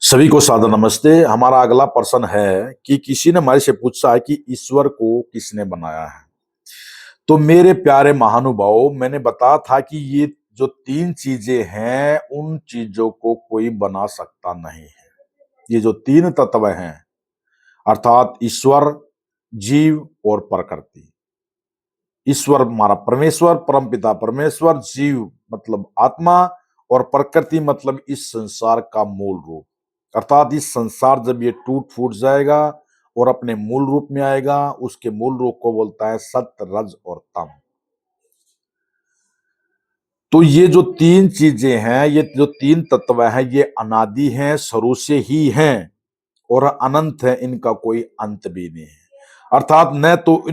सभी को सादर नमस्ते। हमारा अगला प्रश्न है कि किसी ने हमारे से पूछा है कि ईश्वर को किसने बनाया है। तो मेरे प्यारे महानुभावों, मैंने बताया था कि ये जो तीन चीजें हैं उन चीजों को कोई बना सकता नहीं है। ये जो तीन तत्व हैं अर्थात ईश्वर, जीव और प्रकृति। ईश्वर हमारा परमेश्वर, परमपिता परमेश्वर, जीव मतलब आत्मा और प्रकृति मतलब इस संसार का मूल रूप। अर्थात इस संसार जब ये टूट फूट जाएगा और अपने मूल रूप में आएगा, उसके मूल रूप को बोलता है सत्य, रज और तम। तो ये जो तीन चीजें हैं, ये जो तीन तत्व हैं, ये अनादि हैं, शुरू से ही हैं और अनंत है, इनका कोई अंत भी नहीं है। अर्थात न तो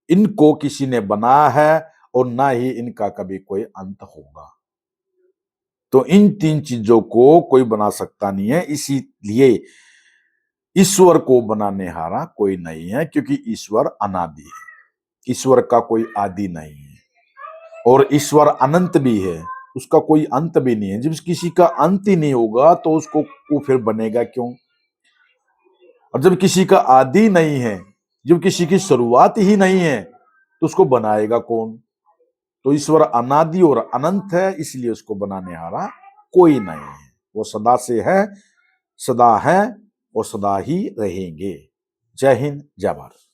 इनको किसी ने बनाया है और ना ही इनका कभी कोई अंत होगा। तो इन तीन चीजों को कोई बना सकता नहीं है, इसीलिए ईश्वर को बनाने हारा कोई नहीं है, क्योंकि ईश्वर अनादि है। ईश्वर का कोई आदि नहीं है और ईश्वर अनंत भी है, उसका कोई अंत भी नहीं है। जब किसी का अंत ही नहीं होगा तो उसको वो फिर बनेगा क्यों? और जब किसी का आदि नहीं है, जब किसी की शुरुआत ही नहीं है, तो उसको बनाएगा कौन? तो ईश्वर अनादि और अनंत है, इसलिए उसको बनाने हारा कोई नहीं है। वो सदा से है, सदा है और सदा ही रहेंगे। जय हिंद, जय भारत।